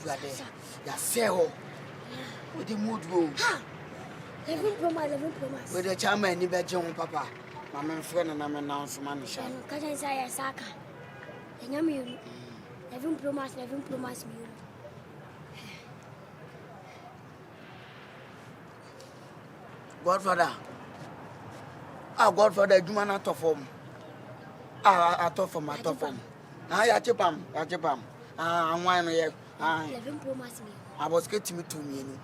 Brother, ya sell. With the mood go. 11 promise. With the chairman, you bet your papa. My man friend and I'm announced man. Kaja say Saka. And you 11 promise me. Godfather. Ah, Godfather, you man out of form. Ah, out of form. Ah, Yachipam. Ah, I'm one here. Ah, 11 promise me. ABOSKE to me 2 million.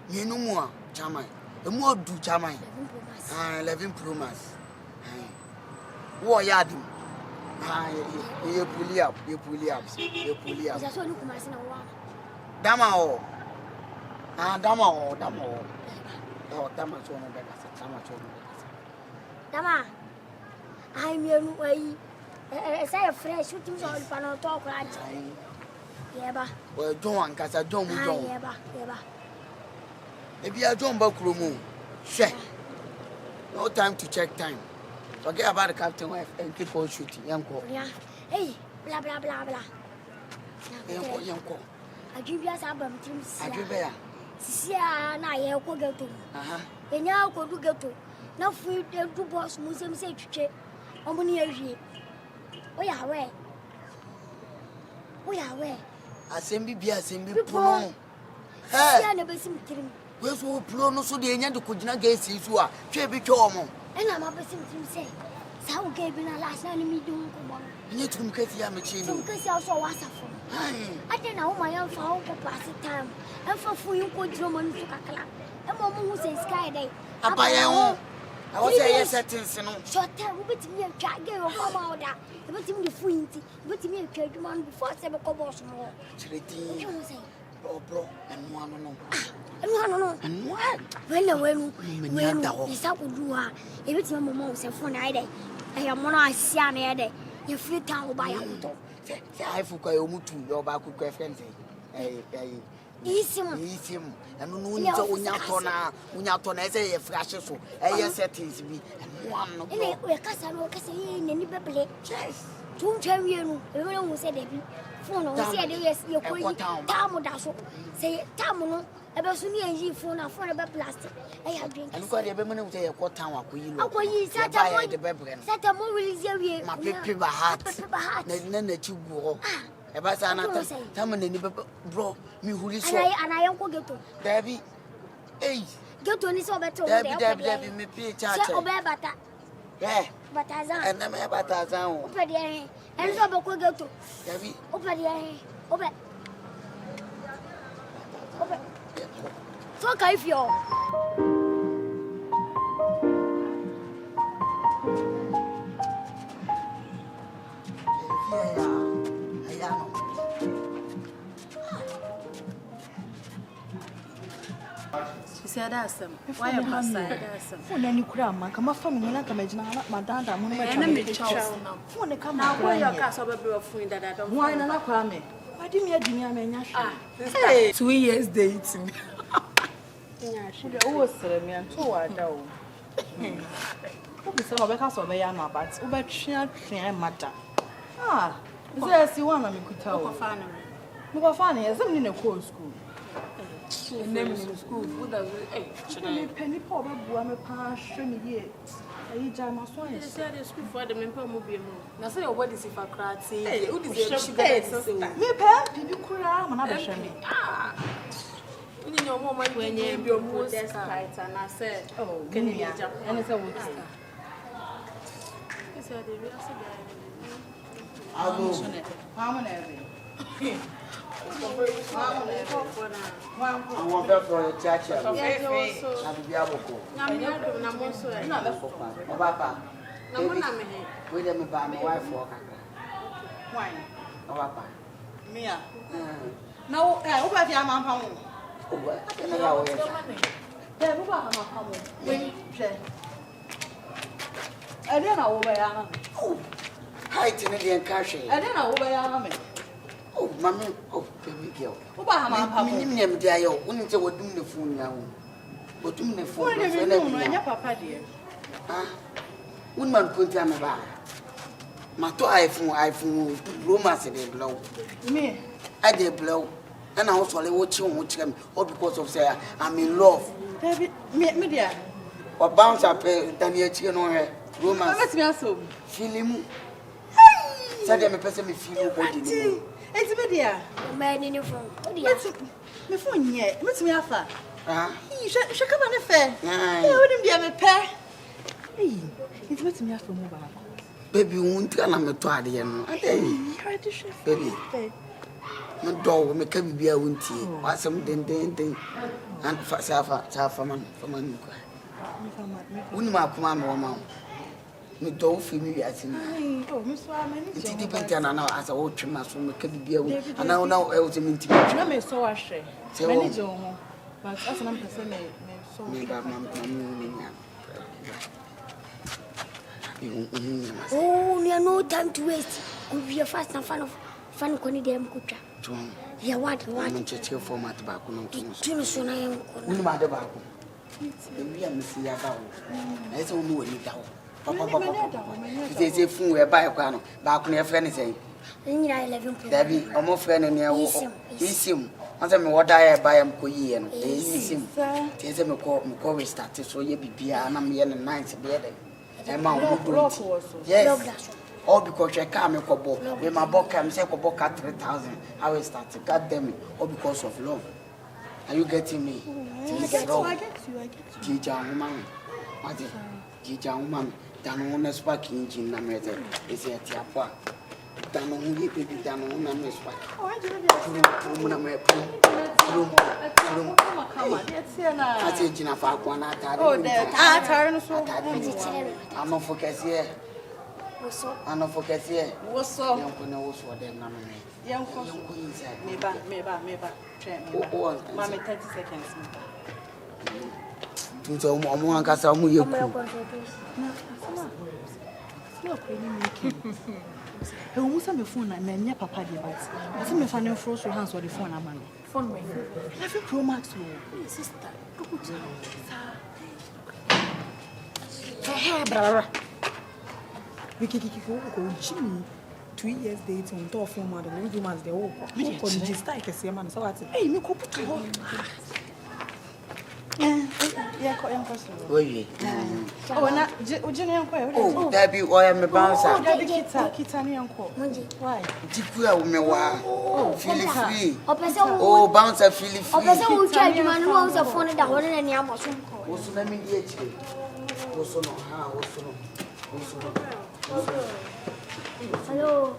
You know more, Chama. The more do Chama. 11 promise. Ah, 11 promise. What yard? Ah, you pull up. That's what you come as now. Dama. Ah, Dama. Oh, Dama. Dama, I'm your way. Say a fresh shooting on panel talk right. Yeah, well, John, because I don't know. Yeah. If you are John Bakrumu, share. No time to check time. Forget about the captain wife and keep on shooting. Young call. Yeah. Hey, blah. Young call. I give you a sabbath teams. I give her. See, I go get to. And now go to get to. Now, free the two boss Muslim say to check. Omni. We are where? Assembly be pro. Hey, I never seen him. Where's all pro no so the end to could not get you are. Chebby Chomo. And I'm up to say, Sao gave me a last enemy doing come on. You need to get your machine. Because you also was a phone. I didn't know my own for pass time. And for food, you could drum on to a club. And Mamma who says Sky Day. I buy a home. I was a settings, short time, but me a cat gave a farm out that. But him the free, but me a trade man before 7 cobbles more. Bro, and one no. And what? When is up with you? If it's your mom's a phone, I am one I see on the day. You free town by a motor. I forgot your back with friends. Easy, and Unyatona say a flash so a settings be and one. We're Cassan, any baby. Yes. 2 champion, everyone will say, Debbie. Phone, say, yes, you're going down. Tamodaso. Say, Tamono, about Sunny and you phone a phone about plastic. I have drink. And got a woman who say a quarter town. I'll sat at the baby. Sat a more easier. My paper heart. Then the 2 go. About another time and bro, me who is and I am going to Debbie. Hey, get to this over to Debbie, me pay charge. Yeah, but as I am about as I own. Open the air, and so go to Debbie. Open the air, open. So, if you're Sadasam. Why am I Sadasam? For any crime, come up from like a Majana, Madame, when they come now, where your castle of food that I don't why not crime? Why didn't you do me? Hey, 2 years dating. She always said me and 2 are down. Some of the castle of Bayama, but over matter. Ah, there's one of me could tell. More funny as I'm in a cold school. Name in school, who does it? Penny Pop, I'm a passion here. I jam my swan. They said the school for the member mobile. Now, say, what is if I cried? Say, who is it? Me, Pap, did you cry? I'm not sure. Ah, you know, more money when you're most desperate. And I said, oh, can you jump? And it's a wood. He said, I'll go. How many? I want that for a church. I'll be able to. Papa, we didn't buy my wife for why? Papa. Mia. No, I hope I am on home. I don't know where I am. Oh, hi, Tinny and Cashy. I don't know where I am. Oh, Mammy, oh, baby girl. What about my name, dear? Wouldn't you do the phone now? But do the phone and your papa, dear. Ah, woman put him about. My two iPhone, romance, they blow. Me, I did blow. And I also watch him all because of say I'm in love. Me dear. Or bounce up Daniel chicken on her romance. Let me also Feel him. Said I'm a person me feel body. It's me dear. Man in your phone. Me phone yet. Let me have her. He should come on a fair. I wouldn't be a pair. Hey, it's what me have for mobile. Baby won't tell I'm a twat, you know. Baby. My dog make a baby a winty. What's some thing. And for man. Wouldn't my command, mamma. Me dog for me as in. Oh, Miss Warman, it's dependent on our as a old trim as from a baby. And now I was a minty. I may so I say. But as an person may so me. Oh, you have no time to waste. We are fast and fun Connie Dem Kucha. You want to format back on to soon I am. Who matter back? We are missing about. That's all new in town. Papa, they say, fool, we buy a piano back on your friend saying, Debbie, I'm more friend and you. Once I'm what I buy him Koyi and him. Tis a McCoy started so ye be and I'm here and nice bedding. Yes, all because I can't make a book. When my book comes, I will book at 3,000. I will start to God damn it, all because of love. Are you getting me? I get you. Teacher, woman. What is teacher, woman? Down on a sparking engine, no matter. Is it Tiapa? Down on you, baby, down on a spark. I said, Gina Farquana. Oh, there. I'm not focused here. I'm not focused here. What's so? Young Queen was for them. Young Queen said, maybe. Mammy, 30 seconds. To some one casa, you who sent me phone and then papa device. I think my family froze your hands or the phone. I'm phone ring. Every Pro Max, sister. We can go Jimmy 2 years dating on top of 4 months and 2 months. They all just like a same man. So I said, hey, me go put to home. Oh, Debbie, why am a bouncer? Why? Feel free. Oh, bouncer, feel free. Who charge you man who owns a phone that one and Yama? What's the name? Also, no, hello.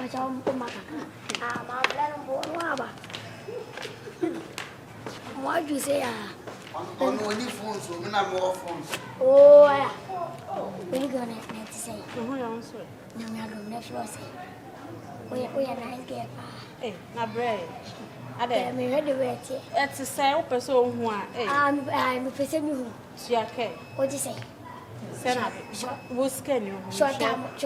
I don't put my car. What do you say? On only phones, we have more phones. Oh, yeah. What are you going to say? No, I don't know. We are nice girl. Eh, na bread. Ade. Me ready wait. It's a say open so who I'm a person who. Okay. What do you say? Sena. Who scan you? Short time. What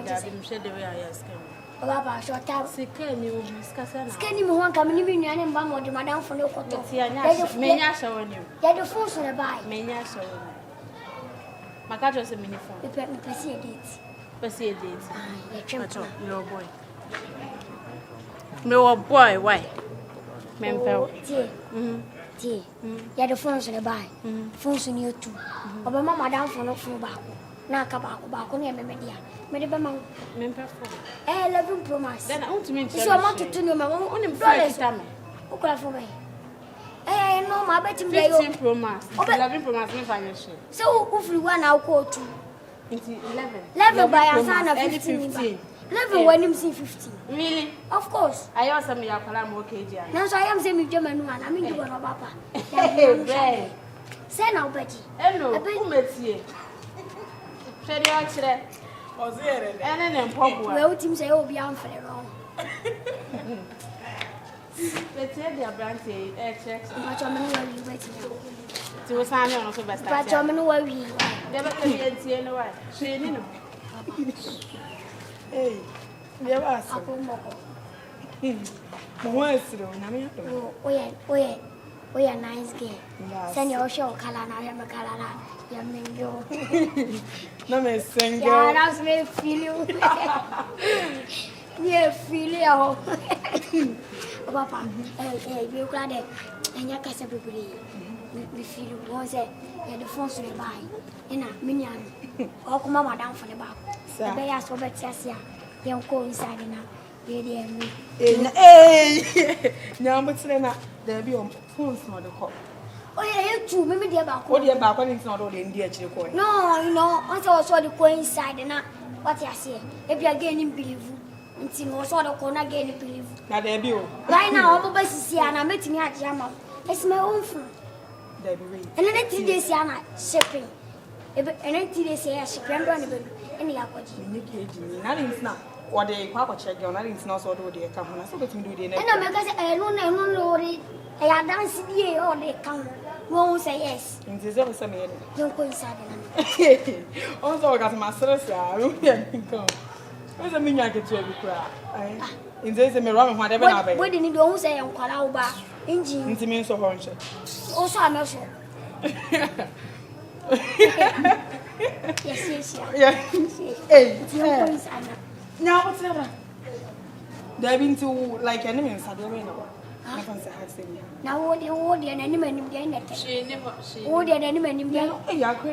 do you say? Share the way I scan. Baba, short time. Scan you, Scasana. Scan you one coming in and bang or the madam for no cotton. Menya show you. Get the phones on the buy. Menya show. My cat was a mini phone. You put me per se date. Per se date. Your boy. No boy, why? Memphel. Tea. Yeah, the phones on the buy. Phones on you too. But my madam for no phone back. Now, Kabako, near Media. Medibama. Memphel. 11 promise. Then I want to make so I want to know my own $1. Who could for me? Eh, no, my betting 15 promise. 11 promise, me financial. So, if you want, I'll call to 11 by a son of 15. 11 when you see 15. Really? Of course. I also me a column okay, now, so I am saying German one. I mean, you want papa. Hey, say now, Betty. Hello, who met you? Secretarial. And then Pop. Well, Tim say, oh, be unfair wrong. Let's say they are brandy, checks. But your money will be waiting. It was on your best. But your money will be. Never can be in the way. She knew. Hey, there was we are nice girl. Send your show, Kalana, Kalana. No, me sing. Yeah, that's me feel you. Yeah, feel you. Papa, we glad and your casa everybody. We feel one say, the phones to the buy. And a minion. Or come Mamma down from the back. So I asked Robert Tessia. Young call inside now. Hey, now what's there be on phones not the call. Oh, yeah, you too. Maybe the back. What the back when it's not all in the actual coin. No, you know, I saw the coin inside and what I say. If you are getting believe. Until also the corner again believe. Now there be right now, I'm best and I'm meeting at Yama. It's my own phone. There be and then 3 days Yana shipping. And then 3 days here shipping any apology. Nothing's not. Or they papa check your nothing's not so do they come on. So let me do the next. And I'm because I don't know it. I am dancing here or they come. Won't say yes. In this ever some don't go inside. Also, I got my sister. I don't come. What's the meaning I get to every cry? In this, I'm wrong, whatever. What did you say? I'm quite out back. Engine. It means so haunted. Also, I'm not sure. Yes. Hey, now what's that? They've been to like enemies. I don't know. Now, what the enemy behind that? What the enemy behind?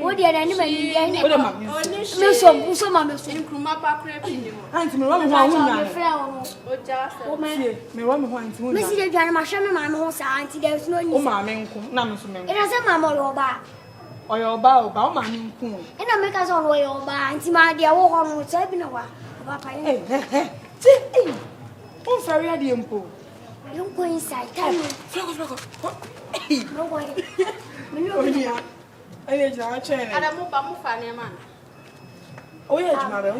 What the enemy behind? So, Mamma, Kumapa creeping. I'm to me, Missy, the John Marshall, my most auntie, there's no new mamma. It has a mamma or your bow, mamma. And I make us all way over, auntie, my dear, walk on with seven hours. Papa, oh, sorry, I didn't pull. Don't go inside. Tell me. No way. I need to change. I don't know funny man. Oh, yeah, mother.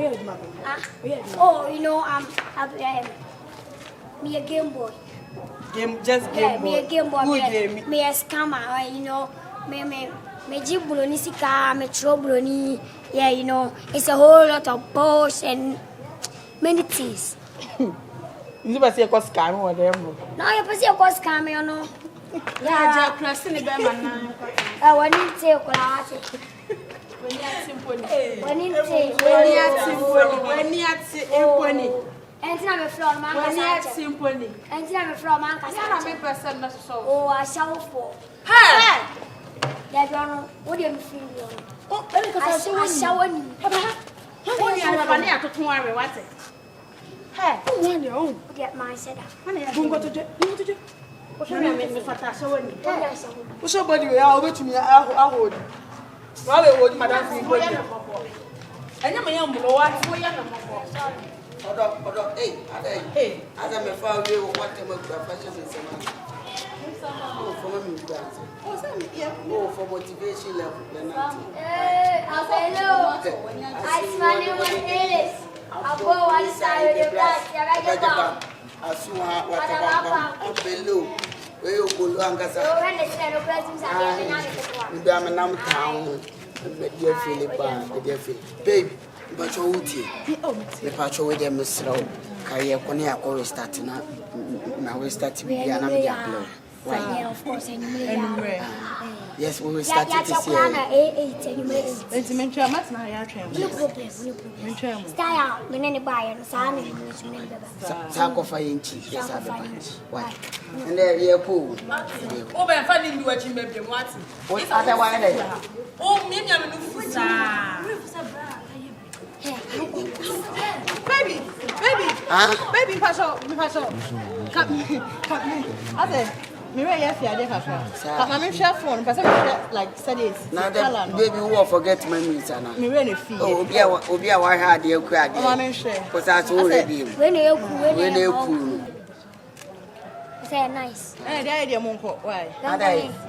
Oh, you know, me a Game Boy. Just Game Boy. Me a Game Boy. Me a scammer, you know. Me Jibulonisika, me Trobroni. Yeah, you know, it's a whole lot of posts and many things. You never see a cost scam or them. No, you see a cost scam, you know. Yeah, pressing the Berman. I want to say, when you say, and I'm a floor man, and I'm a floor man. Oh, I shall for. Hey! What do you feel? Oh, I shower you. What? Hey, when you own, get my setup. Don't go to jail. What's somebody? I'll wait to me. I'll hold. Rather, hold Madame. And I'm a young boy. Hold up. Hey, as I'm a father, what am I professional? Oh, for motivation level. I'll say hello. I smell you when it is. I'll go one side of the glass. I soon have what about below. Where you go, Lancaster. I'm a number town. Dear Philip, baby, but you're the patch with them, Mr. Career Conia always starting up. Now we start to be another. Of course, yes, we will start this year. It's meant to have my style when anybody and Sammy sacrificing cheese. Yes, I why? And there you go. Oh, I'm finding you watching baby. What other one? Oh, maybe I'm baby, pass up. Yes, I'm chef phone, like studies. Now, baby, who will forget my meat? Oh, be a white hard, you cried. Because that's already when you cool. Say nice. And the idea, Monko, why?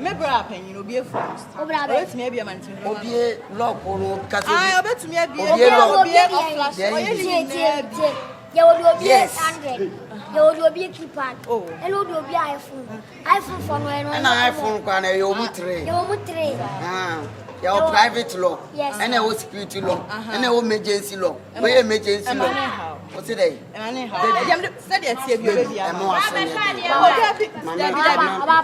Maybe happen, you'll be a force. Oh, maybe a man to be a lock or cut. I bet to me yes. You will be a keeper. Oh, and you will be iPhone for no iPhone. You will trade. Your private law. Yes. And I was security law. And I emergency law. Where emergency law. What's it? And I said that you baby.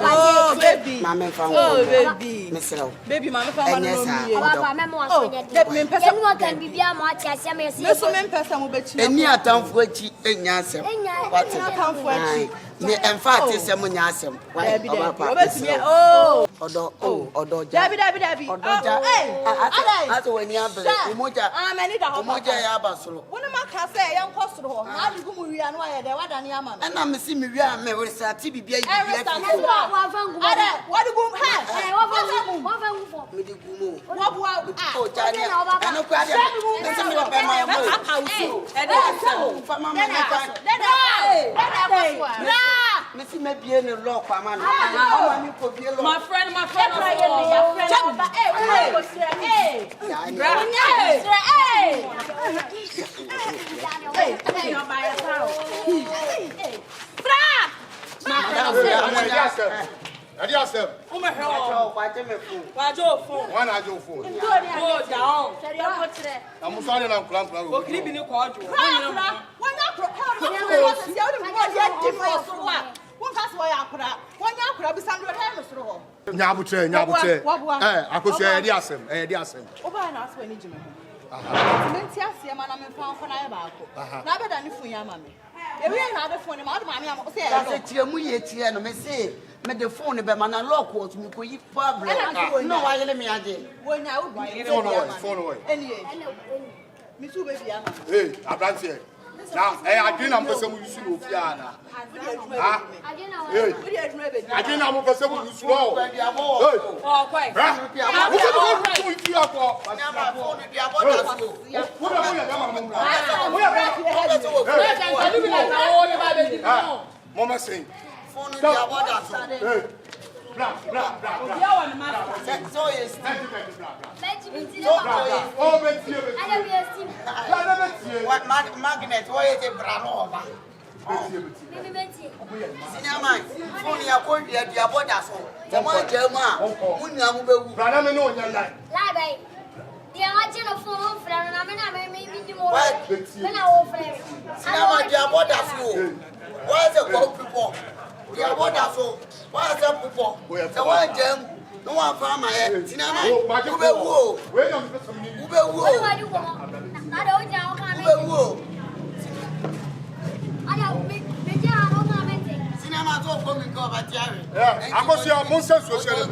Oh, baby. Mamma found baby. Miss Low. Baby, Mamma found any attempt for it in Yassam. What's it? In fact, it's a munyasam. Oh, Debbie. That's when you have Umoja Yabaso. One of my cats say, young Costro, how do you go and why they were done Yaman? And I'm seeing me, I will start to be What do you my friend. Nyabuche. I could say Ediasem. Over and ask when you do. Mentiasia, man, I'm found for Nabako. Never than if we are mammy. If we are not for him, I'm saying, I said, I say, made the phone about my lock was me for you public. No, I let me again. When I would buy phone away. Miss Baby, hey, I can't say. Now, I didn't have some use of Fiana. I didn't have some use of oh, quite. Mama sing. Blah. So is what magnet? Why is it brown? Only a cold yet, the abodaso. The one German, Munyam, Brother, no, you're like. The original phone from I maybe more when I will play. I the abodaso. Why is it called people? The abodaso. Why is that people? The one gem, no one found my head. Cinema, Ube. Cinema, don't come and go by Jerry. I was your monster social.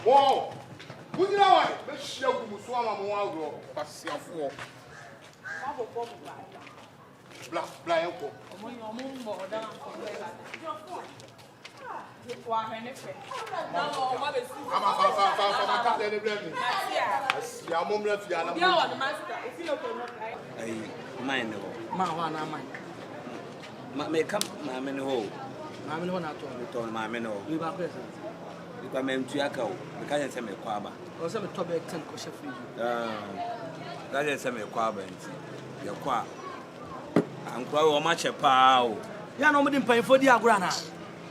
Wow! Good night. Let's show you Swama Passia. Blind. I'm much a pow. Ya no mudi mpan fodi agora na.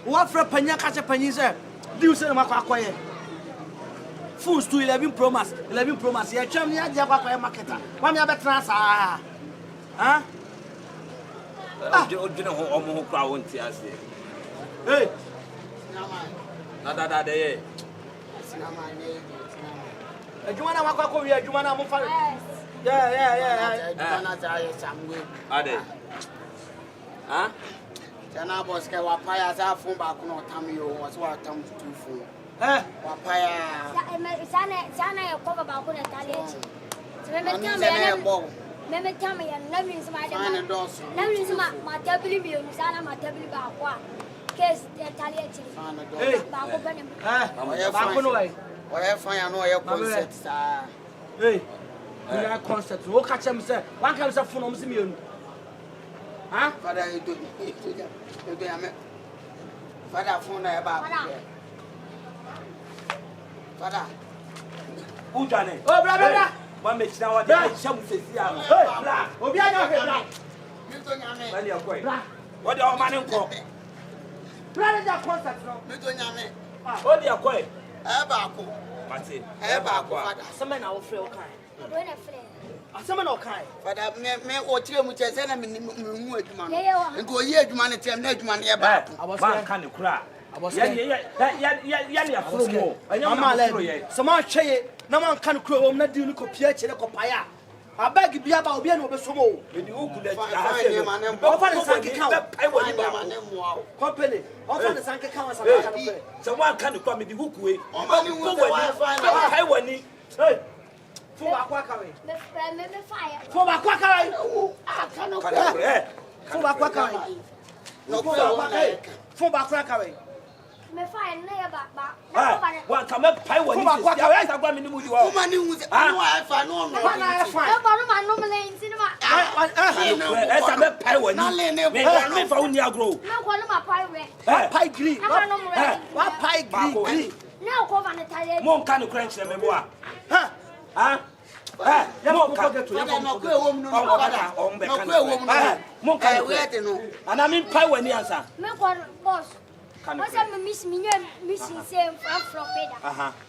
Wo afra panya ka che panyi se. Diu se ma kwa kwaye. Phones to 11 Pro Max. Ya twam ya dia kwa kwaye marketer. Wa me abetra sa. Ha? Ojina ho omo ho kwa wonti ase. Hey. Na de. Sinama ne. Adwuma na wakwa ko wi adwuma na mo fa. Yeah. Ade. Huh? Jana ABOSKE wapaya za phone back no tam yo was what tam to phone. Wapaya. Sana ya cover back on Italian. So me tell me na means my na means my table bi on sana my table ba kwa. Case Italian. Ba ko bane. Ba ko no ai. Why fire no your concept sa. Hey. Mineral concept. O catch him say, one can say phone on me. Huh? Father, you do. Father, phone about. Father. Who done it? Oh, brother. One makes now what I shall say. Hey, blah. Obiano here. What the old man in call? Brother, that concept. What the acquire? Ebaco. Martin. Ebaco. Some men are frail kind. Some men are kind. Father, me or tell me to send him in and go here to manage him next money about. I was kind of cry. I was some chay, no one can crow, not doing copia, copia. I beg you, be about being over some more. With the Uku, company, often the Sanka counts. Someone can come with the hook way. I want it. Hey, for a quackaway. For a quackaway. For a quackaway. No, for a quackaway. Me fire near back. One come up, pie when you are going to move you all. Money was I know. Cinema. I'm a pie when I live on your grow. No one of my pie. Pie green. What pie green? No, go on Italian. More kind of crunch than memoir. Huh? Huh? You won't get to and I mean pie when the answer. Make one boss. What's up, Miss Missing same from Peter?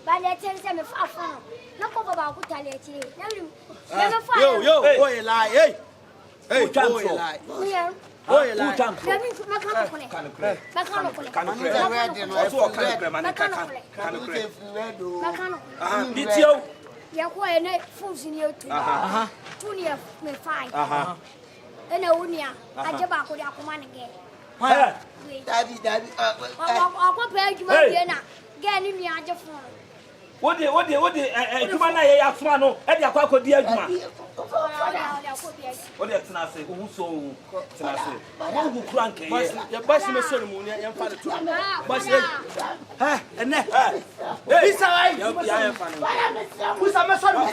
But they tell them if I found no cover about good talent. Never find yo, boy, lie, hey, hey, boy, lie. Boy, lie. You're quite a fools in your two. 2 years, me fine. And a unia, I jab out with your command again. Daddy, I'll compare you, Mariana. Get in the other phone. What the Kumana Yafano, and your quack, dear Juma. What did I say? Who so? Who crank? Your boss in the ceremony, and father to and that. He's alive. Who's a son of